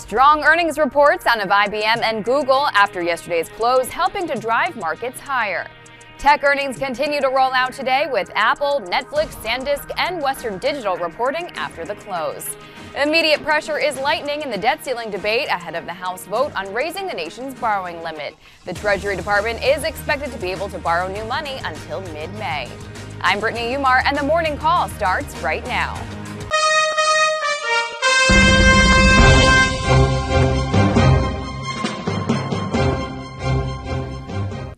Strong earnings reports out of IBM and Google after yesterday's close, helping to drive markets higher. Tech earnings continue to roll out today with Apple, Netflix, SanDisk, and Western Digital reporting after the close. Immediate pressure is lightening in the debt ceiling debate ahead of the House vote on raising the nation's borrowing limit. The Treasury Department is expected to be able to borrow new money until mid-May. I'm Brittany Umar, and the morning call starts right now.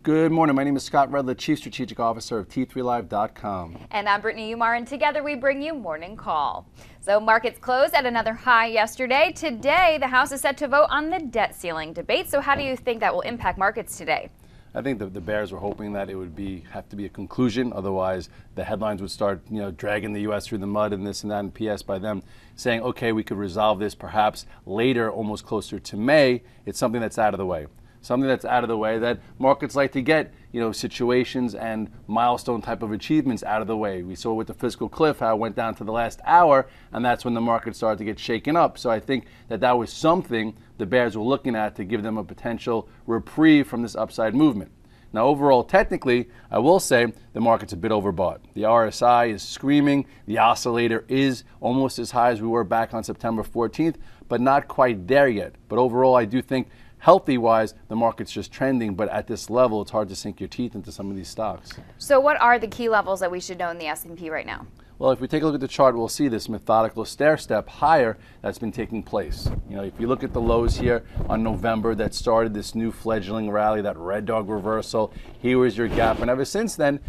Good morning. My name is Scott Redler, Chief Strategic Officer of T3Live.com. And I'm Brittany Umar, and together we bring you Morning Call. So markets closed at another high yesterday. Today, the House is set to vote on the debt ceiling debate. So how do you think that will impact markets today? I think the bears were hoping that it would have to be a conclusion. Otherwise, the headlines would start, dragging the U.S. through the mud and this and that. And P.S. by them saying, okay, we could resolve this perhaps later, almost closer to May. It's something that's out of the way. Something that's out of the way that markets like to get, situations and milestone type of achievements out of the way. We saw with the fiscal cliff how it went down to the last hour, and that's when the market started to get shaken up. So I think that was something the bears were looking at to give them a potential reprieve from this upside movement. Now, overall, technically, I will say the market's a bit overbought. The RSI is screaming. The oscillator is almost as high as we were back on September 14th, but not quite there yet. But overall, I do think healthy-wise, the market's just trending, but at this level, it's hard to sink your teeth into some of these stocks. So what are the key levels that we should know in the S&P right now? Well, if we take a look at the chart, we'll see this methodical stair-step higher that's been taking place. If you look at the lows here on November that started this new fledgling rally, that red dog reversal, here was your gap. And ever since then,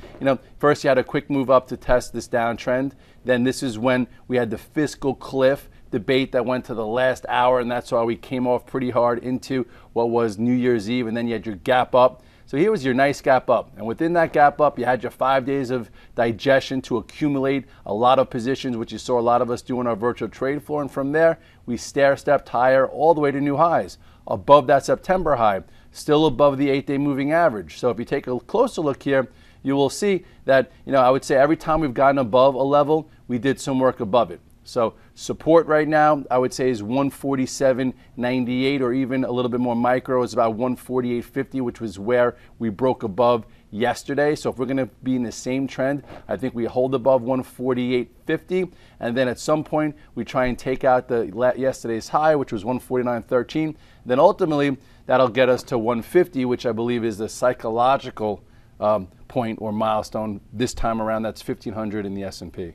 first you had a quick move up to test this downtrend. Then this is when we had the fiscal cliff debate that went to the last hour, and that's why we came off pretty hard into what was New Year's Eve, and then you had your gap up. So here was your nice gap up, and within that gap up, you had your 5 days of digestion to accumulate a lot of positions, which you saw a lot of us do on our virtual trade floor, and from there, we stair-stepped higher all the way to new highs, above that September high, still above the 8-day moving average. So if you take a closer look here, you will see that, I would say every time we've gotten above a level, we did some work above it. So support right now, I would say, is 147.98, or even a little bit more micro is about 148.50, which was where we broke above yesterday. So if we're going to be in the same trend, I think we hold above 148.50, and then at some point we try and take out yesterday's high, which was 149.13. Then ultimately that'll get us to 150, which I believe is the psychological point or milestone this time around. That's 1,500 in the S&P.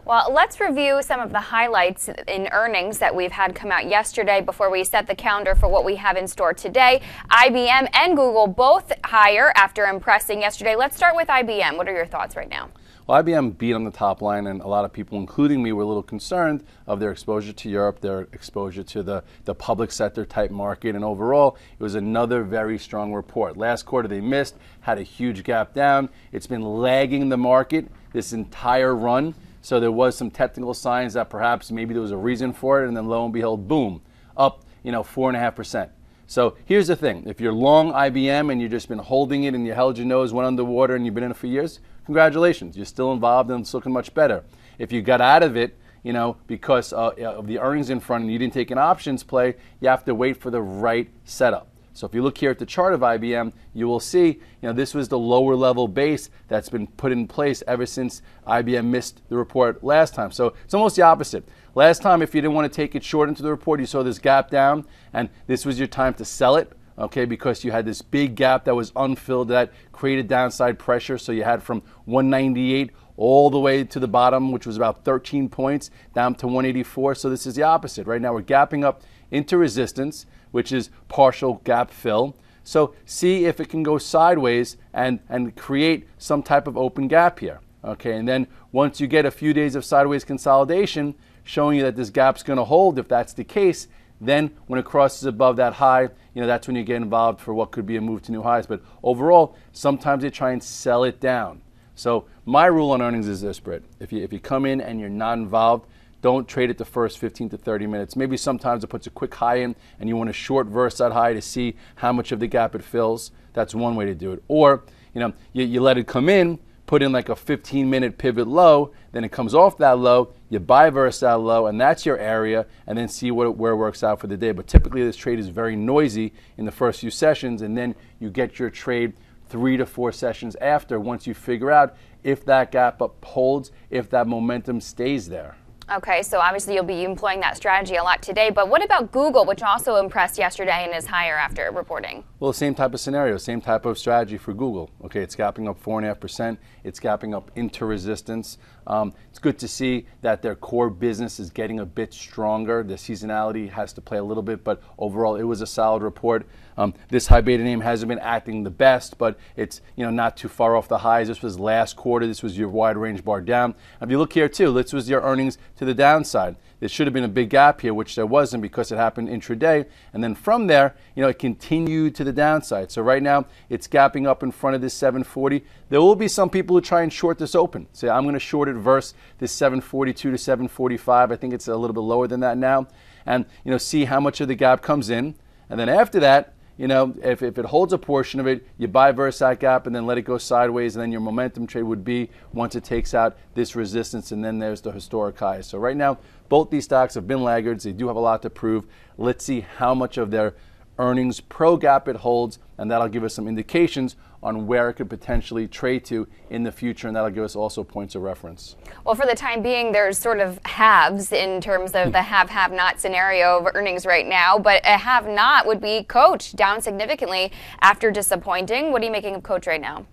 Well, let's review some of the highlights in earnings that we've had come out yesterday before we set the calendar for what we have in store today. IBM and Google both higher after impressing yesterday. Let's start with IBM. What are your thoughts right now? Well, IBM beat on the top line, and a lot of people, including me, were a little concerned of their exposure to Europe, their exposure to the public sector type market, and overall, it was another very strong report. Last quarter they missed, had a huge gap down. It's been lagging the market this entire run. So there was some technical signs that perhaps maybe there was a reason for it, and then lo and behold, boom, up 4.5%. So here's the thing. If you're long IBM and you've just been holding it and you held your nose, went underwater, and you've been in it for years, congratulations. You're still involved and it's looking much better. If you got out of it, because of the earnings in front and you didn't take an options play, you have to wait for the right setup. So if you look here at the chart of IBM, you will see, this was the lower level base that's been put in place ever since IBM missed the report last time. So it's almost the opposite. Last time, if you didn't want to take it short into the report, you saw this gap down, and this was your time to sell it, okay, because you had this big gap that was unfilled that created downside pressure. So you had from 198 all the way to the bottom, which was about 13 points, down to 184. So this is the opposite. Right now we're gapping up into resistance, which is partial gap fill. So see if it can go sideways and create some type of open gap here. Okay, and then once you get a few days of sideways consolidation showing you that this gap's going to hold, if that's the case, then when it crosses above that high, that's when you get involved for what could be a move to new highs. But overall, sometimes they try and sell it down. So my rule on earnings is this, Britt. If you come in and you're not involved, don't trade it the first 15 to 30 minutes. Maybe sometimes it puts a quick high in and you want to short verse that high to see how much of the gap it fills. That's one way to do it. Or, you let it come in, put in like a 15-minute pivot low, then it comes off that low, you buy versus that low, and that's your area, and then see where it works out for the day. But typically this trade is very noisy in the first few sessions, and then you get your trade 3 to 4 sessions after, once you figure out if that gap up holds, if that momentum stays there. Okay, so obviously you'll be employing that strategy a lot today, but what about Google, which also impressed yesterday and is higher after reporting? Well, same type of scenario, same type of strategy for Google. Okay, it's gapping up 4.5%. It's gapping up into resistance. It's good to see that their core business is getting a bit stronger. The seasonality has to play a little bit, but overall it was a solid report. This high beta name hasn't been acting the best, but it's not too far off the highs. This was last quarter. This was your wide range bar down. If you look here too, this was your earnings to the downside. There should have been a big gap here, which there wasn't because it happened intraday. And then from there, it continued to the downside. So right now, it's gapping up in front of this 740. There will be some people who try and short this open. Say, I'm going to short it versus this 742 to 745. I think it's a little bit lower than that now. And, see how much of the gap comes in. And then after that, if it holds a portion of it, you buy versus that gap and then let it go sideways, and then your momentum trade would be once it takes out this resistance, and then there's the historic highs. So right now, both these stocks have been laggards. They do have a lot to prove. Let's see how much of their earnings pro gap it holds, and that'll give us some indications on where it could potentially trade to in the future, and that'll give us also points of reference. Well, for the time being, there's sort of halves in terms of the have-not scenario of earnings right now, but a have-not would be Coach, down significantly after disappointing. What are you making of Coach right now?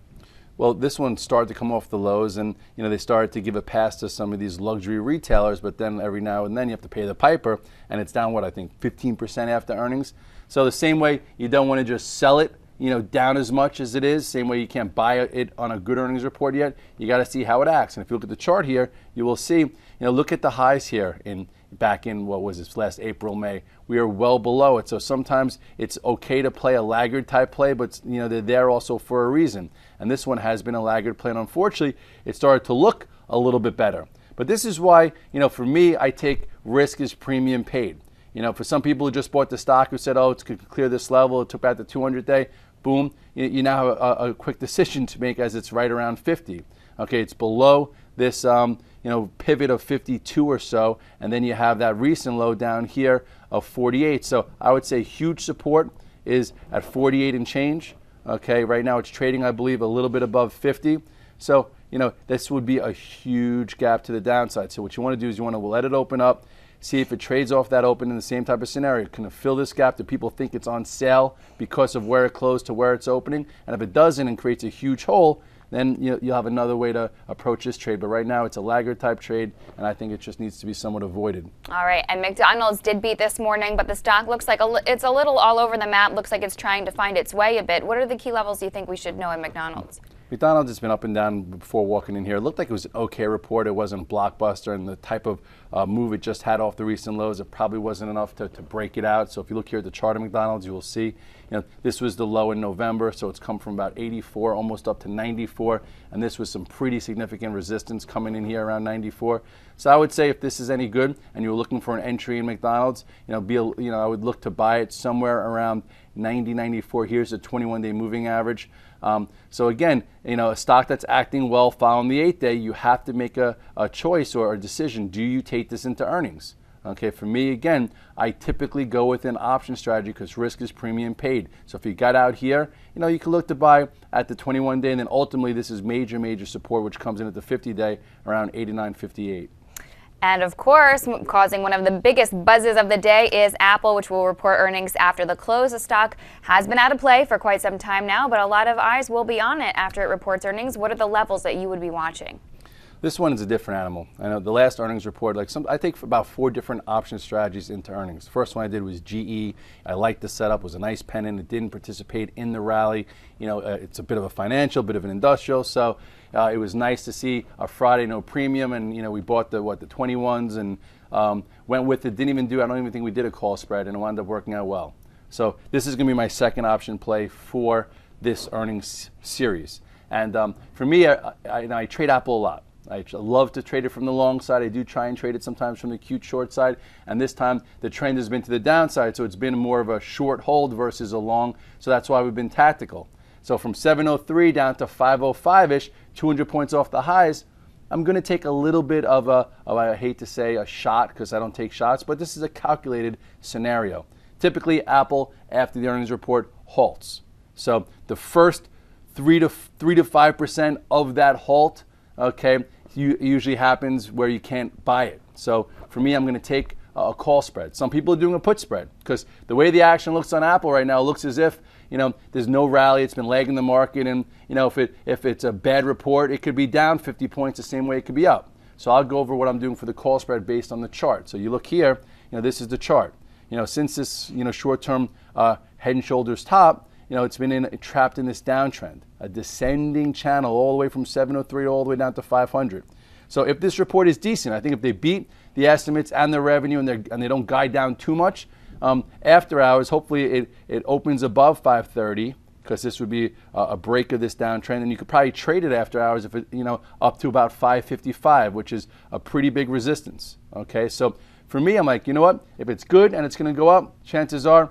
Well, this one started to come off the lows, and they started to give a pass to some of these luxury retailers, but then every now and then you have to pay the piper, and it's down, what, I think 15% after earnings. So the same way you don't want to just sell it down as much as it is, same way you can't buy it on a good earnings report yet. You got to see how it acts. And if you look at the chart here, you will see, look at the highs here back in, what was this, last April, May. We are well below it. So sometimes it's okay to play a laggard type play, but they're there also for a reason. And this one has been a laggard play, and unfortunately, it started to look a little bit better. But this is why, for me, I take risk as premium paid. For some people who just bought the stock who said, oh, it's going to clear this level, it took out the 200-day, boom, you now have a quick decision to make as it's right around 50. Okay, it's below this pivot of 52 or so, and then you have that recent low down here of 48. So I would say huge support is at 48 and change. Okay, right now it's trading, I believe, a little bit above 50. So, this would be a huge gap to the downside. So what you want to do is you want to let it open up, see if it trades off that open in the same type of scenario. Can it fill this gap? Do people think it's on sale because of where it closed to where it's opening? And if it doesn't and creates a huge hole, then you'll have another way to approach this trade. But right now it's a laggard type trade, and I think it just needs to be somewhat avoided. All right, and McDonald's did beat this morning, but the stock looks like it's a little all over the map. Looks like it's trying to find its way a bit. What are the key levels you think we should know in McDonald's? McDonald's has been up and down before walking in here. It looked like it was an okay report. It wasn't blockbuster, and the type of move it just had off the recent lows, it probably wasn't enough to break it out. So if you look here at the chart of McDonald's, you will see this was the low in November, so it's come from about 84 almost up to 94, and this was some pretty significant resistance coming in here around 94. So I would say if this is any good and you're looking for an entry in McDonald's, I would look to buy it somewhere around 90, 94. Here's the 21-day moving average. So again, a stock that's acting well following the 8-day, you have to make a choice or a decision. Do you take this into earnings? Okay, for me, again, I typically go with an option strategy because risk is premium paid. So if you got out here, you can look to buy at the 21-day, and then ultimately this is major support, which comes in at the 50-day around 89.58. And of course, causing one of the biggest buzzes of the day is Apple, which will report earnings after the close. The stock has been out of play for quite some time now, but a lot of eyes will be on it after it reports earnings. What are the levels that you would be watching? This one is a different animal. I know the last earnings report, I take about 4 different option strategies into earnings. The first one I did was GE. I liked the setup. It was a nice pennant. It didn't participate in the rally. It's a bit of a financial, bit of an industrial. So it was nice to see a Friday no premium, and we bought the 21s and went with it. I don't even think we did a call spread, and it wound up working out well. So this is going to be my second option play for this earnings series. And for me, I trade Apple a lot. I love to trade it from the long side. I do try and trade it sometimes from the cute short side. And this time the trend has been to the downside, so it's been more of a short hold versus a long. So that's why we've been tactical. So from 703 down to 505-ish, 200 points off the highs, I'm going to take a little bit of I hate to say a shot because I don't take shots, but this is a calculated scenario. Typically, Apple, after the earnings report, halts. So the first 3 to 5% of that halt, okay, usually happens where you can't buy it. So for me, I'm going to take a call spread. Some people are doing a put spread because the way the action looks on Apple right now looks as if, there's no rally. It's been lagging the market, and if it's a bad report, it could be down 50 points the same way it could be up. So I'll go over what I'm doing for the call spread based on the chart. So you look here, this is the chart. Since this short-term head and shoulders top, it's been trapped in this downtrend, a descending channel all the way from 703 all the way down to 500. So if this report is decent, I think if they beat the estimates and the revenue and they don't guide down too much, after hours, hopefully it opens above 530 because this would be a break of this downtrend, and you could probably trade it after hours if it, up to about 555, which is a pretty big resistance. Okay, so for me, I'm like, you know what? If it's good and it's going to go up, chances are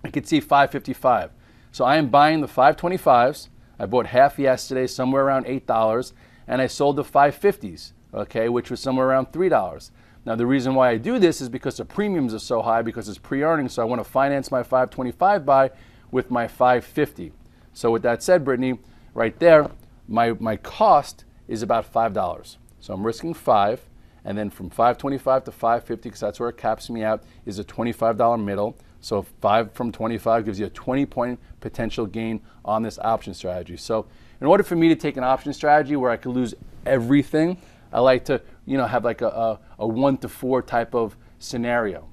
I could see 555. So I am buying the 525s. I bought half yesterday, somewhere around $8, and I sold the 550s, okay, which was somewhere around $3. Now, the reason why I do this is because the premiums are so high because it's pre-earnings, so I want to finance my 525 buy with my 550. So with that said, Brittany, right there, my cost is about $5. So I'm risking 5, and then from 525 to 550, because that's where it caps me out, is a $25 middle. So 5 from 25 gives you a 20-point potential gain on this option strategy. So in order for me to take an option strategy where I could lose everything, I like to have like a 1 to 4 type of scenario.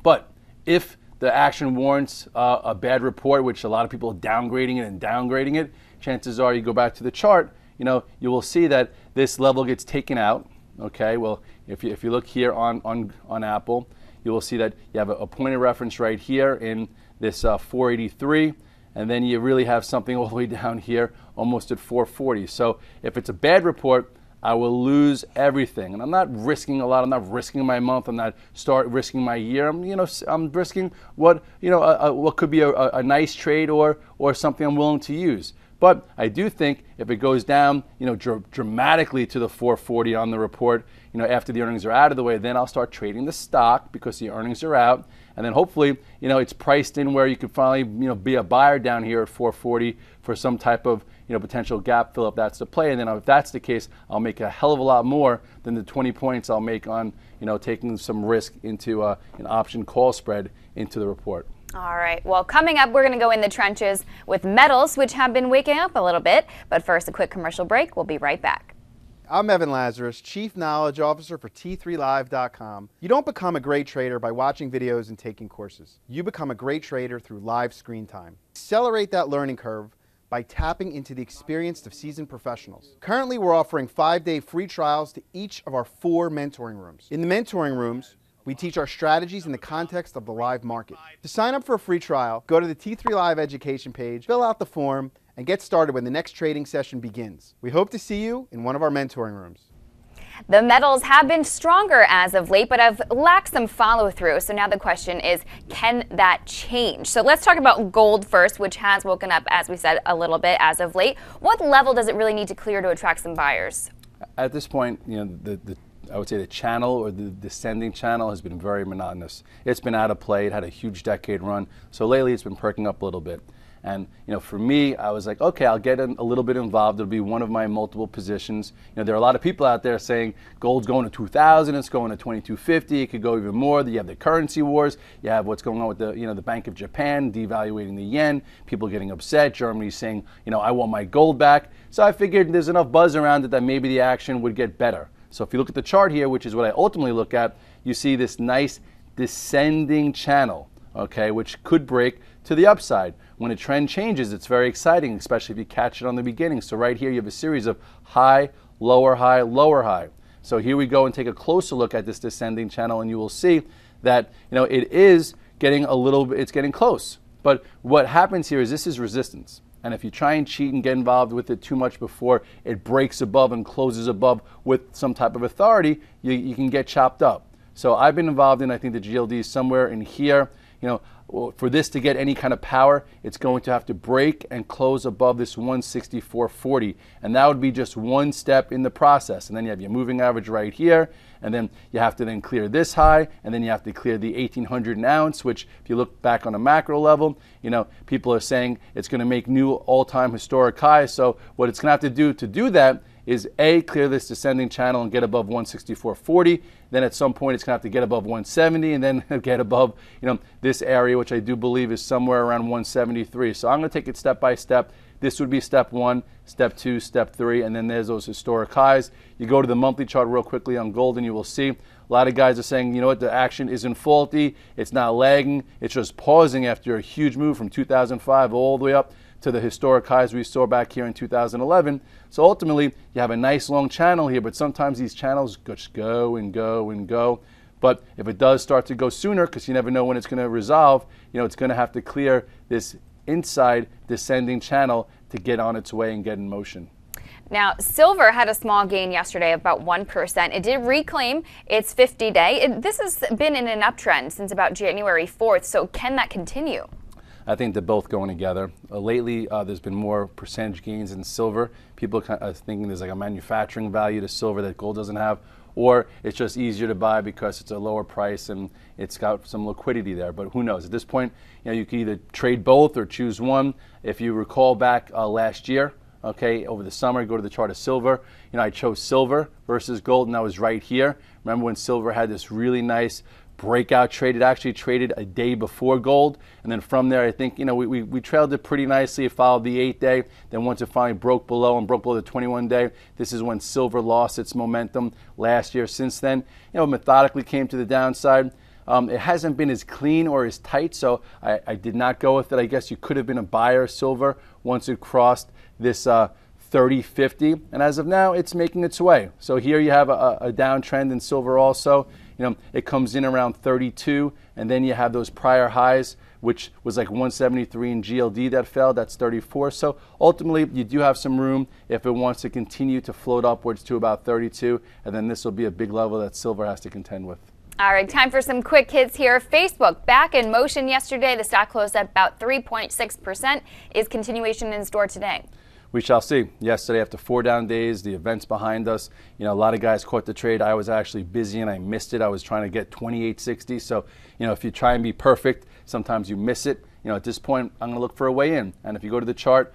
But if the action warrants a bad report, which a lot of people are downgrading it and downgrading it, chances are you go back to the chart, you will see that this level gets taken out. Okay, well, if you look here on Apple, you will see that you have a point of reference right here in this 483, and then you really have something all the way down here almost at 440. So if it's a bad report, I will lose everything. And I'm not risking a lot. I'm not risking my month. I'm not risking my year. I'm risking what could be a nice trade or something I'm willing to use. But I do think if it goes down, dramatically to the 440 on the report, after the earnings are out of the way, then I'll start trading the stock because the earnings are out. And then hopefully, it's priced in where you could finally, be a buyer down here at 440 for some type of, potential gap fill if that's the play. And then if that's the case, I'll make a hell of a lot more than the 20 points I'll make on, taking some risk into an option call spread into the report. All right. Well, coming up, we're going to go in the trenches with metals, which have been waking up a little bit. But first, a quick commercial break. We'll be right back. I'm Evan Lazarus, Chief Knowledge Officer for T3Live.com. You don't become a great trader by watching videos and taking courses. You become a great trader through live screen time. Accelerate that learning curve by tapping into the experience of seasoned professionals. Currently, we're offering 5-day free trials to each of our 4 mentoring rooms. In the mentoring rooms, we teach our strategies in the context of the live market. To sign up for a free trial, go to the T3 Live education page, fill out the form, and get started when the next trading session begins. We hope to see you in one of our mentoring rooms. The metals have been stronger as of late, but have lacked some follow-through. So now the question is, can that change? So let's talk about gold first, which has woken up, as we said, a little bit as of late. What level does it really need to clear to attract some buyers? At this point, I would say the channel or the descending channel has been very monotonous. It's been out of play. It had a huge decade run. So lately it's been perking up a little bit. And for me, I was like, okay, I'll get a little bit involved. It'll be one of my multiple positions. There are a lot of people out there saying gold's going to 2,000, it's going to 2,250, it could go even more. You have the currency wars. You have what's going on with the Bank of Japan devaluating the yen. People getting upset. Germany saying, I want my gold back. So I figured there's enough buzz around it that maybe the action would get better. So if you look at the chart here, which is what I ultimately look at, you see this nice descending channel, okay, which could break to the upside. When a trend changes, it's very exciting, especially if you catch it on the beginning. So right here, you have a series of high, lower high, lower high. So here we go and take a closer look at this descending channel, and you will see that it is getting a little bit, it's getting close. But what happens here is this is resistance. And if you try and cheat and get involved with it too much before it breaks above and closes above with some type of authority, you can get chopped up. So I've been involved in, I think, the GLD somewhere in here. for this to get any kind of power, it's going to have to break and close above this 164.40, and that would be just one step in the process. And then you have your moving average right here, and then you have to then clear this high, and then you have to clear the 1800 an ounce, which if you look back on a macro level, people are saying it's going to make new all-time historic highs. So what it's going to have to do that is A, clear this descending channel and get above 164.40. Then at some point it's going to have to get above 170 and then get above this area, which I do believe is somewhere around 173. So I'm going to take it step by step. This would be step 1, step 2, step 3, and then there's those historic highs. You go to the monthly chart real quickly on gold and you will see a lot of guys are saying, the action isn't faulty, it's not lagging, it's just pausing after a huge move from 2005 all the way up to the historic highs we saw back here in 2011. So ultimately, you have a nice long channel here, but sometimes these channels just go and go and go. But if it does start to go sooner, because you never know when it's going to resolve, it's going to have to clear this inside descending channel to get on its way and get in motion. Now, silver had a small gain yesterday of about 1%. It did reclaim its 50-day. This has been in an uptrend since about January 4th, so can that continue? I think they're both going together. Lately, there's been more percentage gains in silver. People are thinking there's like a manufacturing value to silver that gold doesn't have, or it's just easier to buy because it's a lower price and it's got some liquidity there. But who knows? At this point, you can either trade both or choose one. If you recall back last year, over the summer, go to the chart of silver. I chose silver versus gold, and I was right here. Remember when silver had this really nice breakout trade? It actually traded a day before gold, and then from there I think we trailed it pretty nicely. It followed the 8-day, then once it finally broke below the 21-day, this is when silver lost its momentum last year. Since then, methodically came to the downside. It hasn't been as clean or as tight, so I did not go with it. I guess you could have been a buyer of silver once it crossed this 30.50, and as of now it's making its way. So here you have a downtrend in silver also. It comes in around 32, and then you have those prior highs, which was like 173 in GLD that fell. That's 34. So ultimately, you do have some room if it wants to continue to float upwards to about 32, and then this will be a big level that silver has to contend with. All right, time for some quick hits here. Facebook back in motion yesterday. The stock closed at about 3.6%. Is continuation in store today? We shall see. Yesterday, after 4 down days, the events behind us, a lot of guys caught the trade. I was actually busy and I missed it. I was trying to get 28.60. So, if you try and be perfect, sometimes you miss it. At this point, I'm going to look for a way in. And if you go to the chart,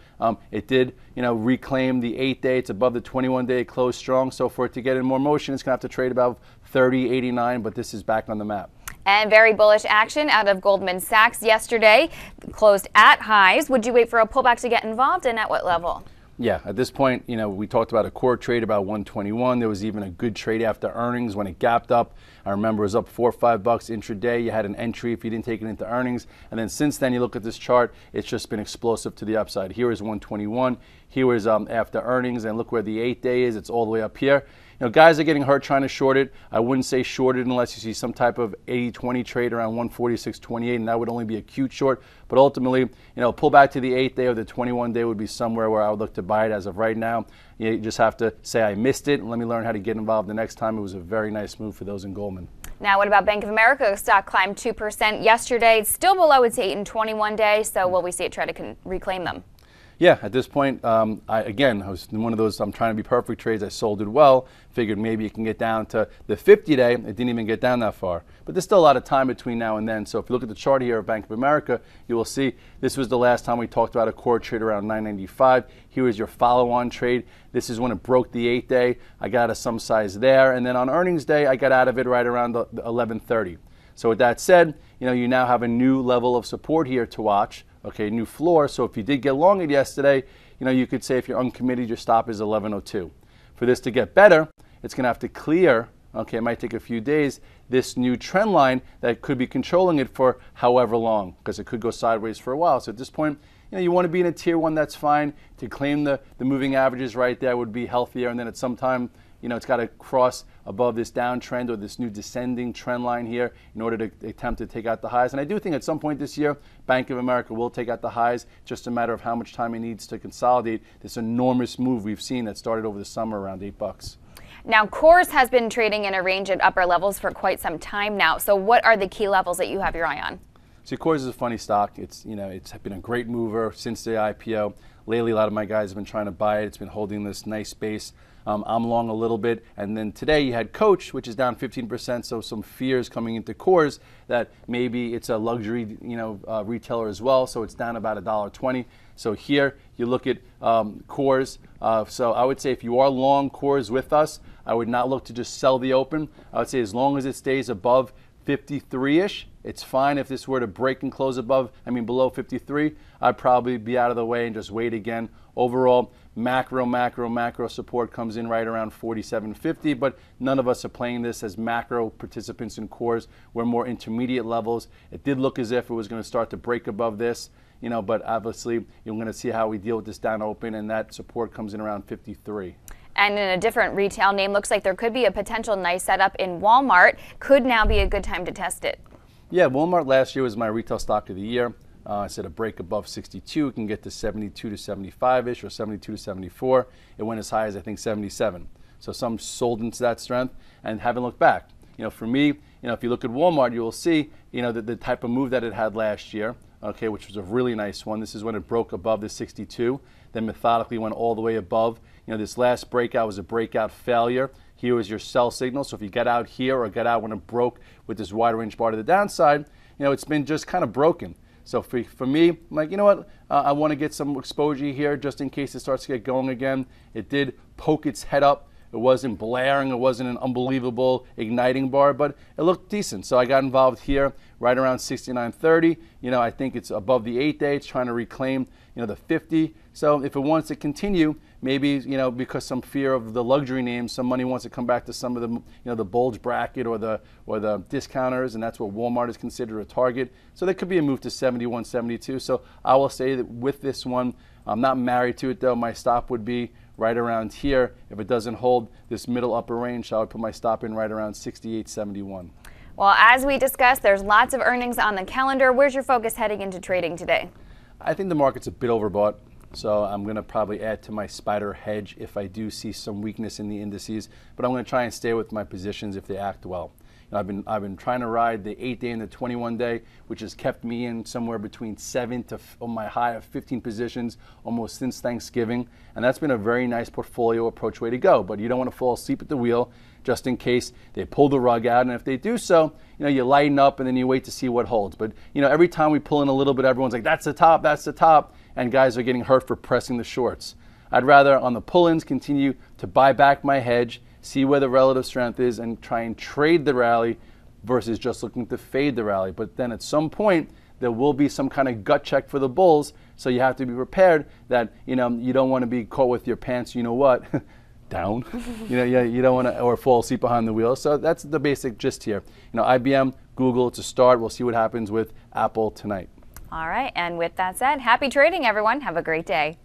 it did, reclaim the 8-day. It's above the 21-day. It closed strong. So for it to get in more motion, it's going to have to trade about 30.89. But this is back on the map. And very bullish action out of Goldman Sachs yesterday, closed at highs. Would you wait for a pullback to get involved, and at what level? Yeah, at this point, we talked about a core trade about 121. There was even a good trade after earnings when it gapped up. I remember it was up $4 or $5 intraday. You had an entry if you didn't take it into earnings. And then since then, you look at this chart, it's just been explosive to the upside. Here is 121. Here is after earnings, and look where the 8-day is. It's all the way up here. Guys are getting hurt trying to short it. I wouldn't say short it unless you see some type of 80-20 trade around 146.28, and that would only be a cute short. But ultimately, pull back to the 8-day or the 21-day would be somewhere where I would look to buy it. As of right now, you just have to say I missed it, and let me learn how to get involved the next time. It was a very nice move for those in Goldman. Now, what about Bank of America? The stock climbed 2% yesterday. It's still below its 8 and 21-day, so will we see it try to reclaim them? Yeah, at this point, I was in one of those I'm trying to be perfect trades. I sold it well, figured maybe it can get down to the 50-day. It didn't even get down that far. But there's still a lot of time between now and then. So if you look at the chart here of Bank of America, you will see this was the last time we talked about a core trade around 995. Here is your follow-on trade. This is when it broke the 8-day. I got some size there. And then on earnings day, I got out of it right around the 11:30. So with that said, you now have a new level of support here to watch. Okay, new floor. So if you did get long it yesterday, you could say if you're uncommitted, your stop is 11:02. For this to get better, it's going to have to clear, it might take a few days, this new trend line that could be controlling it for however long, because it could go sideways for a while. So at this point, you want to be in a tier 1, that's fine. To claim the moving averages right there would be healthier, and then at some time, it's got to cross above this downtrend or this new descending trend line here in order to attempt to take out the highs. And I do think at some point this year, Bank of America will take out the highs. Just a matter of how much time it needs to consolidate this enormous move we've seen that started over the summer around $8. Now, Coors has been trading in a range at upper levels for quite some time now. So what are the key levels that you have your eye on? So Coors is a funny stock. It's been a great mover since the IPO. Lately, a lot of my guys have been trying to buy it. It's been holding this nice base. I'm long a little bit, and then today you had Coach, which is down 15%. So some fears coming into Coors that maybe it's a luxury, retailer as well. So it's down about $1.20. So here you look at Coors. So I would say if you are long Coors with us, I would not look to just sell the open. I would say as long as it stays above 53-ish, it's fine. If this were to break and close below 53, I'd probably be out of the way and just wait again. Overall, macro support comes in right around 47.50, but none of us are playing this as macro participants in Coors. We're more intermediate levels. It did look as if it was going to start to break above this, but obviously you're going to see how we deal with this down open, and that support comes in around 53. And in a different retail name, looks like there could be a potential nice setup in Walmart. Could now be a good time to test it. Yeah, Walmart last year was my retail stock of the year. I said a break above 62, it can get to 72 to 75-ish or 72 to 74. It went as high as I think 77. So some sold into that strength and haven't looked back. For me, if you look at Walmart, you will see, the type of move that it had last year, okay, which was a really nice one. This is when it broke above the 62, then methodically went all the way above. This last breakout was a breakout failure. Here was your sell signal. So if you get out here or get out when it broke with this wide range bar to the downside, it's been just kind of broken. So for me, I'm like, I want to get some exposure here just in case it starts to get going again. It did poke its head up. It wasn't blaring. It wasn't an unbelievable igniting bar, but it looked decent. So I got involved here right around 69.30. I think it's above the 8-day. It's trying to reclaim, the 50. So if it wants to continue, maybe, because some fear of the luxury names, some money wants to come back to some of the, the bulge bracket or the discounters, and that's what Walmart is considered a target. So there could be a move to 71, 72. So I will say that with this one, I'm not married to it though. My stop would be right around here. If it doesn't hold this middle upper range, I would put my stop in right around 68.71. Well, as we discussed, there's lots of earnings on the calendar. Where's your focus heading into trading today? I think the market's a bit overbought. So I'm going to probably add to my spider hedge if I do see some weakness in the indices, but I'm going to try and stay with my positions if they act well. I've been trying to ride the 8-day and the 21-day, which has kept me in somewhere between 7 to my high of 15 positions almost since Thanksgiving, and that's been a very nice portfolio approach way to go. But you don't want to fall asleep at the wheel just in case they pull the rug out, and if they do so, you lighten up and then you wait to see what holds. But every time we pull in a little bit, everyone's like, that's the top, and guys are getting hurt for pressing the shorts. I'd rather on the pull-ins continue to buy back my hedge, see where the relative strength is, and try and trade the rally versus just looking to fade the rally. But then at some point, there will be some kind of gut check for the bulls, so you have to be prepared that you don't want to be caught with your pants, down. You don't want to, or fall asleep behind the wheel. So that's the basic gist here. IBM, Google to start. We'll see what happens with Apple tonight. All right, and with that said, happy trading, everyone. Have a great day.